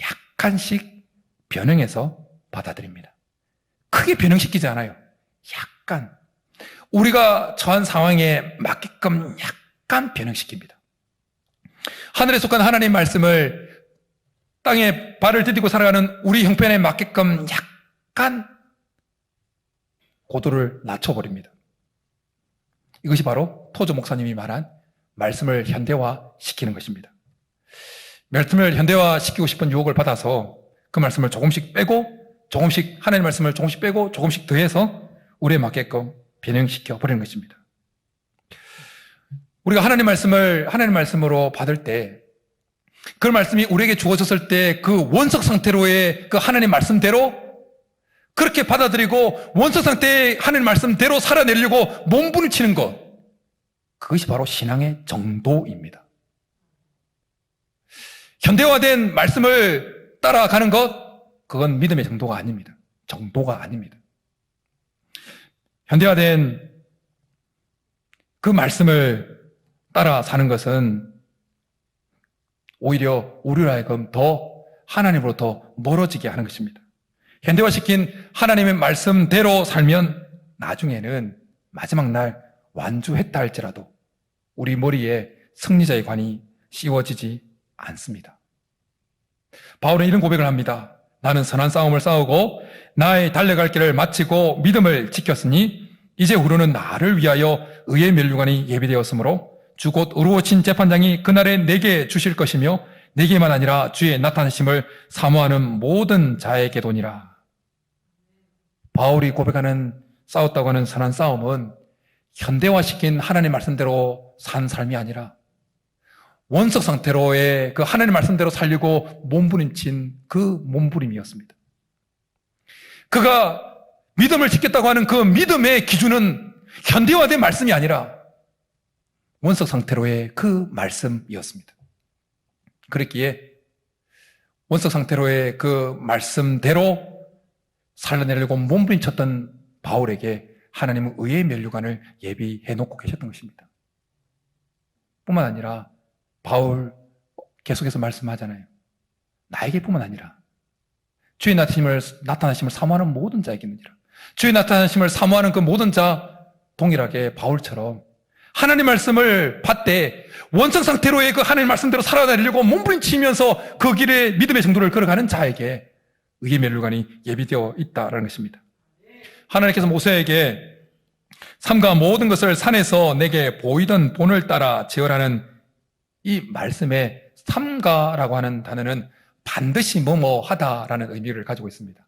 Speaker 1: 약간씩 변형해서 받아들입니다. 크게 변형시키지 않아요. 약간. 우리가 처한 상황에 맞게끔 약간 변형시킵니다. 하늘에 속한 하나님의 말씀을 땅에 발을 디디고 살아가는 우리 형편에 맞게끔 약간 고도를 낮춰버립니다. 이것이 바로 토저 목사님이 말한 말씀을 현대화시키는 것입니다. 말씀을 현대화시키고 싶은 유혹을 받아서 그 말씀을 조금씩 빼고 조금씩 하나님의 말씀을 조금씩 빼고 조금씩 더해서 우리에 맞게끔 변형시켜 버리는 것입니다. 우리가 하나님의 말씀으로 받을 때 그 말씀이 우리에게 주어졌을 때 그 원석 상태로의 그 하나님의 말씀대로 그렇게 받아들이고 원석 상태의 하나님의 말씀대로 살아내려고 몸부림치는 것, 그것이 바로 신앙의 정도입니다. 현대화된 말씀을 따라가는 것, 그건 믿음의 정도가 아닙니다. 정도가 아닙니다. 현대화된 그 말씀을 따라 사는 것은 오히려 우리로 하여금 더 하나님으로부터 멀어지게 하는 것입니다. 현대화시킨 하나님의 말씀대로 살면 나중에는 마지막 날 완주했다 할지라도 우리 머리에 승리자의 관이 씌워지지 않습니다. 바울은 이런 고백을 합니다. 나는 선한 싸움을 싸우고 나의 달려갈 길을 마치고 믿음을 지켰으니 이제 후로는 나를 위하여 의의 면류관이 예비되었으므로 주 곧 의로우신 재판장이 그날에 내게 주실 것이며 내게만 아니라 주의 나타나심을 사모하는 모든 자에게도니라. 바울이 고백하는 싸웠다고 하는 선한 싸움은 현대화시킨 하나님의 말씀대로 산 삶이 아니라 원석 상태로의 그 하나님의 말씀대로 살려고 몸부림친 그 몸부림이었습니다. 그가 믿음을 지켰다고 하는 그 믿음의 기준은 현대화된 말씀이 아니라 원석 상태로의 그 말씀이었습니다. 그랬기에 원석 상태로의 그 말씀대로 살려내려고 몸부림쳤던 바울에게 하나님은 의의 면류관을 예비해 놓고 계셨던 것입니다. 뿐만 아니라 바울 계속해서 말씀하잖아요. 나에게뿐만 아니라 주의 나타나심을 사모하는 모든 자에게는이라. 주의 나타나심을 사모하는 그 모든 자 동일하게 바울처럼 하나님 말씀을 받되 원성 상태로의 그 하나님 말씀대로 살아내려고 몸부림치면서 그 길에 믿음의 정도를 걸어가는 자에게 의의 면류관이 예비되어 있다라는 것입니다. 하나님께서 모세에게 삼가 모든 것을 산에서 내게 보이던 본을 따라 지으라는 이 말씀에 삼가라고 하는 단어는 반드시 뭐뭐 하다라는 의미를 가지고 있습니다.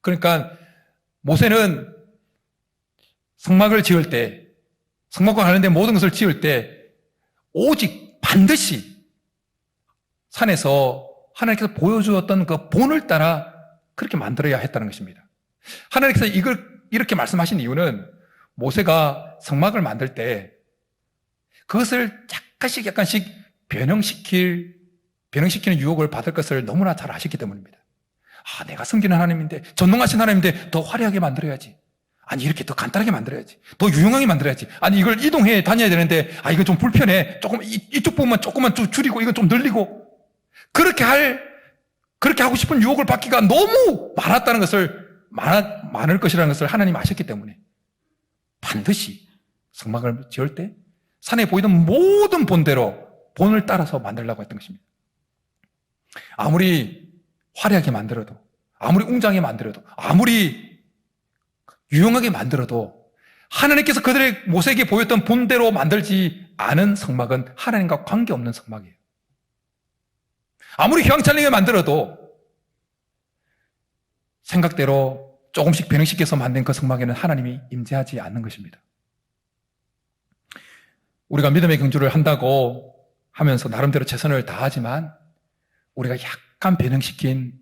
Speaker 1: 그러니까 모세는 성막을 지을 때, 성막과 관련된 모든 것을 지을 때 오직 반드시 산에서 하나님께서 보여주었던 그 본을 따라 그렇게 만들어야 했다는 것입니다. 하나님께서 이걸 이렇게 말씀하신 이유는 모세가 성막을 만들 때 그것을 약간씩 변형시키는 유혹을 받을 것을 너무나 잘 아셨기 때문입니다. 아, 내가 섬기는 하나님인데, 전능하신 하나님인데 더 화려하게 만들어야지. 아니, 이렇게 더 간단하게 만들어야지. 더 유용하게 만들어야지. 아니, 이걸 이동해 다녀야 되는데, 아, 이건 좀 불편해. 조금, 이쪽 부분만 조금만 좀 줄이고, 이건 좀 늘리고. 그렇게 하고 싶은 유혹을 받기가 너무 많았다는 것을, 많을 것이라는 것을 하나님 아셨기 때문에 반드시 성막을 지을 때 산에 보이던 모든 본을 따라서 만들려고 했던 것입니다. 아무리 화려하게 만들어도, 아무리 웅장하게 만들어도, 아무리 유용하게 만들어도 하나님께서 그들의 모세에게 보였던 본대로 만들지 않은 성막은 하나님과 관계없는 성막이에요. 아무리 휘황찬란하게 만들어도 생각대로 조금씩 변형시켜서 만든 그 성막에는 하나님이 임재하지 않는 것입니다. 우리가 믿음의 경주를 한다고 하면서 나름대로 최선을 다하지만 우리가 약간 변형시킨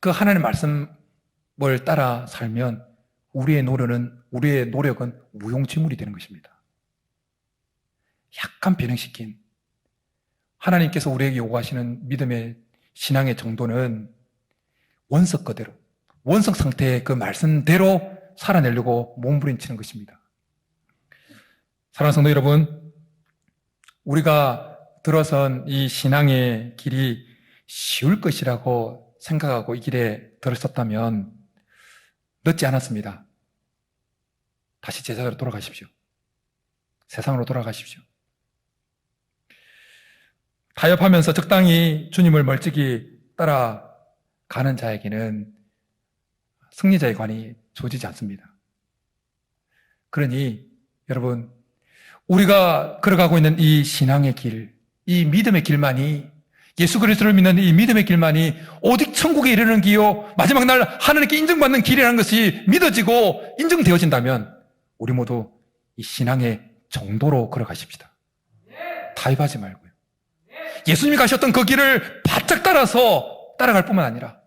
Speaker 1: 그 하나님의 말씀을 따라 살면 우리의 노력은 무용지물이 되는 것입니다. 약간 변형시킨 하나님께서 우리에게 요구하시는 믿음의 신앙의 정도는 원석 그대로, 원석 상태의 그 말씀대로 살아내려고 몸부림치는 것입니다. 사랑하는 성도 여러분, 우리가 들어선 이 신앙의 길이 쉬울 것이라고 생각하고 이 길에 들었었다면 늦지 않았습니다. 다시 제자로 돌아가십시오. 세상으로 돌아가십시오. 타협하면서 적당히 주님을 멀찍이 따라가는 자에게는 승리자의 관이 주어지지 않습니다. 그러니 여러분, 우리가 걸어가고 있는 이 신앙의 길, 이 믿음의 길만이, 예수 그리스도를 믿는 이 믿음의 길만이 오직 천국에 이르는 길이요 마지막 날 하나님께 인정받는 길이라는 것이 믿어지고 인정되어진다면 우리 모두 이 신앙의 정도로 걸어가십시다. 타협하지 말고요. 예수님이 가셨던 그 길을 바짝 따라갈 뿐만 아니라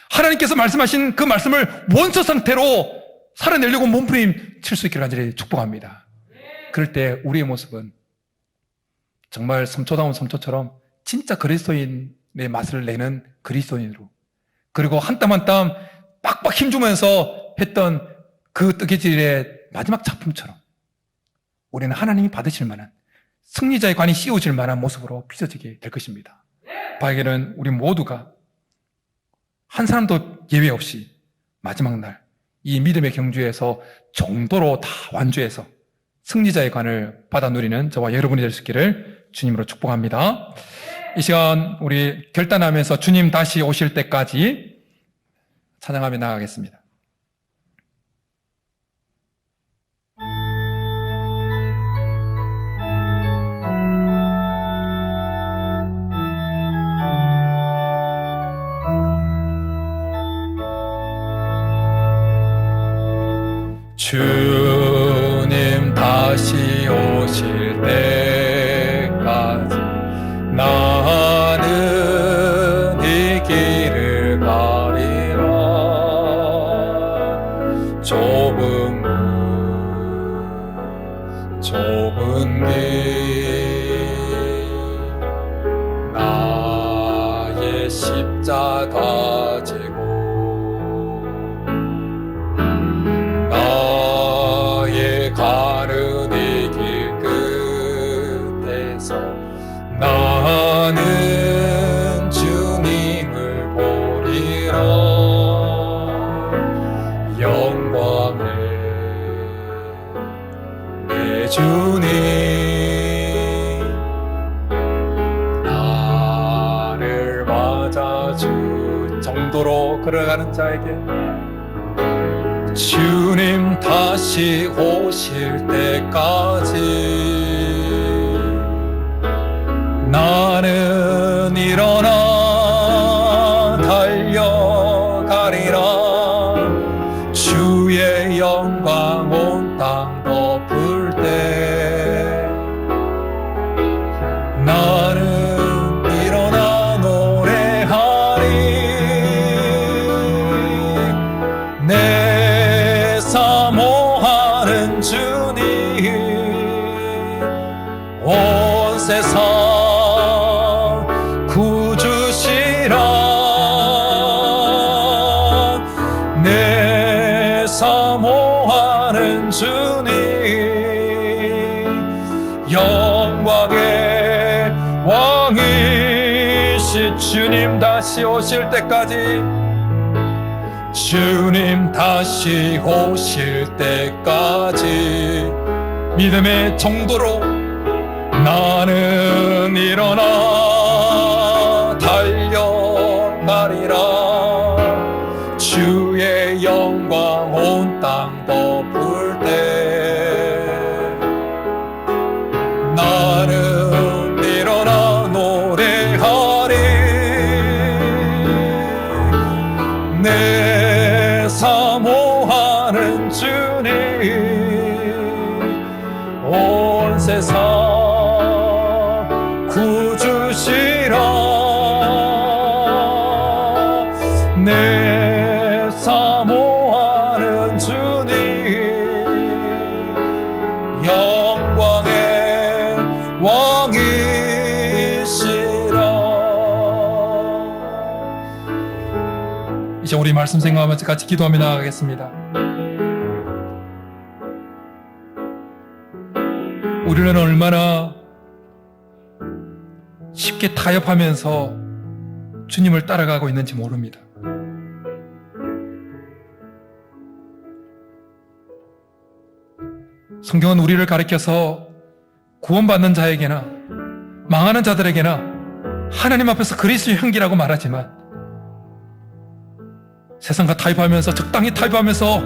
Speaker 1: 하나님께서 말씀하신 그 말씀을 원서 상태로 살아내려고 몸부림 칠 수 있기를 간절히 축복합니다. 그럴 때 우리의 모습은 정말 섬초다운 섬초처럼 진짜 그리스도인의 맛을 내는 그리스도인으로, 그리고 한 땀 한 땀 빡빡 힘주면서 했던 그 뜨개질의 마지막 작품처럼 우리는 하나님이 받으실 만한 승리자의 관이 씌워질 만한 모습으로 빚어지게 될 것입니다. 바에게는 우리 모두가 한 사람도 예외 없이 마지막 날 이 믿음의 경주에서 정도로 다 완주해서 승리자의 관을 받아 누리는 저와 여러분이 될 수 있기를 주님으로 축복합니다. 이 시간 우리 결단하면서 주님 다시 오실 때까지 찬양하며 나가겠습니다. 주님 다시 오실 때까지 좁은 길 나의 십자가 지고 나의 가는 이 길 끝에서 나는 주님을 보리라. 영광을 내 주님 나를 맞아줄 정도로 걸어가는 자에게 주님 다시 오실 때까지 나는 일어나 달려가리라. 주의 영광 온 땅 덮을 때 나는 일어나 노래하리. 내 사모하는 주님 온 세상 구주시라. 내 사모하는 주님 영광의 왕이시. 주님 다시 오실 때까지 주님 다시 오실 때까지 믿음의 정도로 나는 일어나 달려가리라. 주의 영광 온 땅 덮을 때 나는 일어나 노래하리. 내 사모하는 주님 온 세상 구주시라. 내 사모하는 주님 영광의 왕이시라. 이제 우리 말씀 생각하면서 같이 기도하며 나아가겠습니다. 우리는 얼마나 쉽게 타협하면서 주님을 따라가고 있는지 모릅니다. 성경은 우리를 가리켜서 구원받는 자에게나 망하는 자들에게나 하나님 앞에서 그리스도의 향기라고 말하지만 세상과 타협하면서 적당히 타협하면서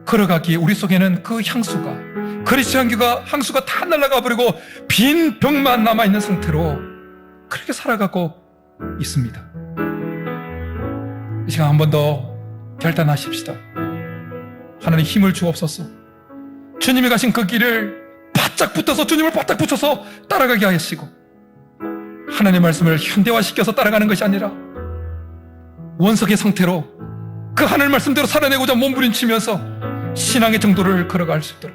Speaker 1: 걸어가기에 우리 속에는 그 향수가 그리스도의 향수가 다 날아가 버리고 빈 병만 남아있는 상태로 그렇게 살아가고 있습니다. 이 시간 한 번 더 결단하십시다. 하나님 힘을 주옵소서. 주님이 가신 그 길을 바짝 붙어서 주님을 바짝 붙여서 따라가게 하시고 하나님의 말씀을 현대화시켜서 따라가는 것이 아니라 원석의 상태로 그 하나님 말씀대로 살아내고자 몸부림치면서 신앙의 정도를 걸어갈 수 있도록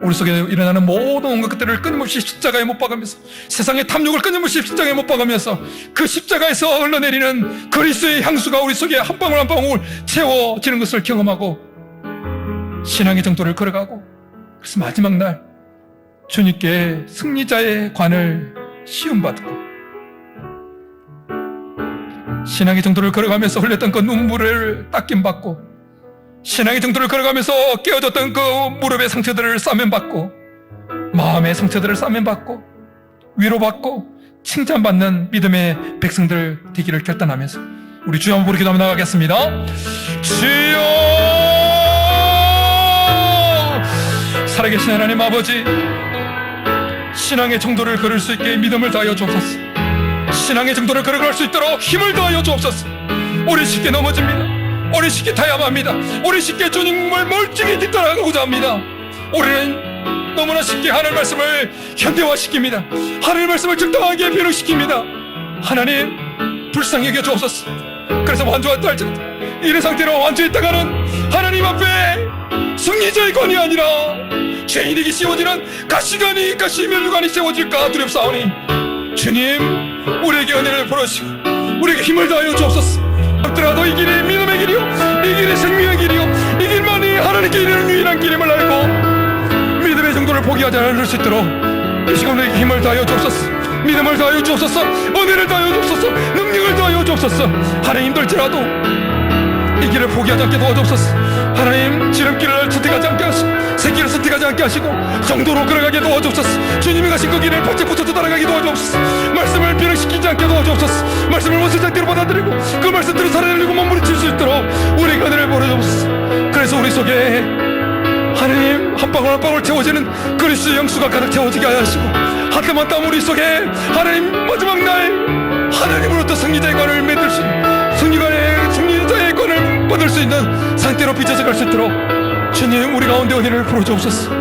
Speaker 1: 우리 속에 일어나는 모든 것들을 끊임없이 십자가에 못 박으면서 세상의 탐욕을 끊임없이 십자가에 못 박으면서 그 십자가에서 흘러내리는 그리스도의 향수가 우리 속에 한 방울 한 방울 채워지는 것을 경험하고 신앙의 정도를 걸어가고 그래서 마지막 날 주님께 승리자의 관을 시험받고 신앙의 정도를 걸어가면서 흘렸던 그 눈물을 닦임받고 신앙의 정도를 걸어가면서 깨어졌던 그 무릎의 상처들을 싸면받고 마음의 상처들을 싸면받고 위로받고 칭찬받는 믿음의 백성들 되기를 결단하면서 우리 주여 한번 부르기도 하며 나가겠습니다. 주여 살아계신 하나님 아버지 신앙의 정도를 걸을 수 있게 믿음을 다하여 주옵소서. 신앙의 정도를 걸어갈 수 있도록 힘을 다하여 주옵소서. 우리 쉽게 넘어집니다. 우리 쉽게 타협합니다. 우리 쉽게 주님을 멀찍이 뒤따라가고자 합니다. 우리는 너무나 쉽게 하나님 말씀을 현대화시킵니다. 하나님 말씀을 적당하게 변형시킵니다. 하나님 불쌍히 여겨 주옵소서. 그래서 완주했다 할지라도 이런 상태로 완주했다가는 하나님 앞에 승리자의 권이 아니라 죄인에게 씌워지는 가시관이 가시면류관이 세워질까 두렵사오니 주님 우리에게 은혜를 베푸시고 우리에게 힘을 다하여 주옵소서. 없더라도 이 길이 믿음의 길이요 이 길이 생명의 길이요 이 길만이 하나님께 이르는 유일한 길임을 알고 믿음의 정도를 포기하지 않을 수 있도록 이 시간 우리에게 힘을 다하여 주옵소서. 믿음을 다하여 주옵소서. 은혜를 다하여 주옵소서. 능력을 다하여 주옵소서. 하나님 힘들지라도 이 길을 포기하지 않게 도와주옵소서. 하나님 지름길을 선택하지 않게 하시고 새길을 선택하지 않게 하시고 정도로 걸어가게 도와주옵소서. 주님이 가신 그 길을 발짝 붙여서 따라가게 도와주옵소서. 말씀을 변형시키지 않게 도와주옵소서. 말씀을 원수장대로 받아들이고 그 말씀대로 살아내리고 몸부림칠 수 있도록 우리가 은혜를 보내주옵소서. 그래서 우리 속에 하나님 한 방울 한 방울 채워지는 그리스도의 영수가 가득 채워지게 하시고 하트만 땀 우리 속에 하나님 마지막 날 하나님으로부터 승리자의 관을 맺을 수 있는 승리자의 관을 받을 수 있는 상태로 빚어져 갈 수 있도록 주님 우리 가운데 은혜를 풀어주옵소서.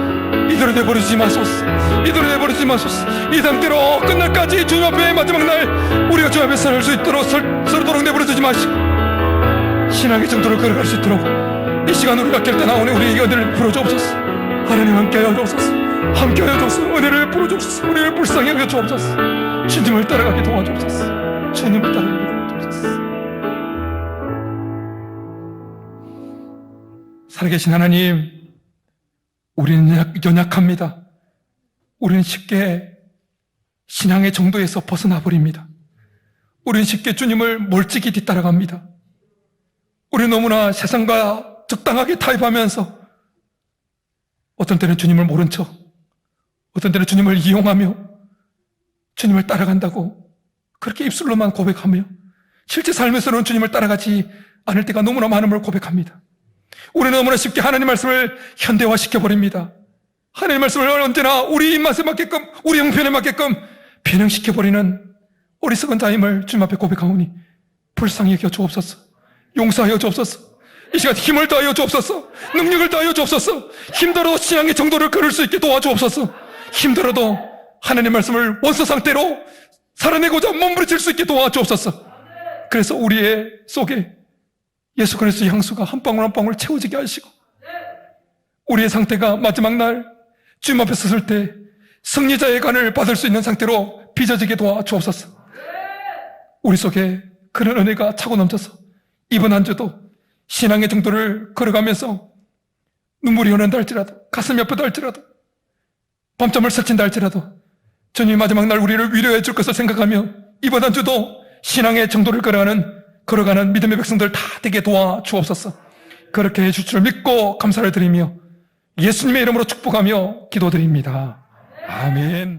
Speaker 1: 이대로 내버려주지 마소서. 이대로 내버려주지 마소서. 이 상태로 끝날까지 주님 앞에 마지막 날 우리가 주님 앞에 설 수 있도록 서로도록 내버려두지 마시고 신앙의 정도를 걸어갈 수 있도록 이 시간 우리가 결단 나오니 우리에게 은혜를 풀어주옵소서. 하나님 함께하여 주옵소서. 함께하여 주옵소서. 은혜를 풀어주옵소서. 우리를 불쌍히 여겨 주옵소서. 주님을 따라가게 도와주옵소서. 주님을 따라가게 도와주옵소서. 살아계신 하나님, 우리는 연약합니다. 우리는 쉽게 신앙의 정도에서 벗어나 버립니다. 우리는 쉽게 주님을 멀찍이 뒤따라갑니다. 우리는 너무나 세상과 적당하게 타협하면서 어떤 때는 주님을 모른 척, 어떤 때는 주님을 이용하며 주님을 따라간다고 그렇게 입술로만 고백하며 실제 삶에서는 주님을 따라가지 않을 때가 너무나 많음을 고백합니다. 우리는 너무나 쉽게 하나님 말씀을 현대화시켜버립니다. 하나님 말씀을 언제나 우리 입맛에 맞게끔 우리 형편에 맞게끔 변형시켜버리는 어리석은 자임을 주님 앞에 고백하오니 불쌍히 여겨 주옵소서. 용서하여 주옵소서. 이 시간 힘을 다하여 주옵소서. 능력을 다하여 주옵소서. 힘들어도 신앙의 정도를 걸을 수 있게 도와주옵소서. 힘들어도 하나님 말씀을 원서 상태로 살아내고자 몸부림칠 수 있게 도와주옵소서. 그래서 우리의 속에 예수 그리스도의 향수가 한 방울 한 방울 채워지게 하시고 우리의 상태가 마지막 날 주님 앞에 섰을 때 승리자의 관을 받을 수 있는 상태로 빚어지게 도와주옵소서. 우리 속에 그런 은혜가 차고 넘쳐서 이번 한 주도 신앙의 정도를 걸어가면서 눈물이 흐른다 할지라도 가슴이 아프다 할지라도 밤잠을 설친다 할지라도 주님 마지막 날 우리를 위로해 줄 것을 생각하며 이번 한 주도 신앙의 정도를 걸어가는 믿음의 백성들 다 되게 도와주옵소서. 그렇게 해줄 줄 믿고 감사를 드리며 예수님의 이름으로 축복하며 기도드립니다. 아멘.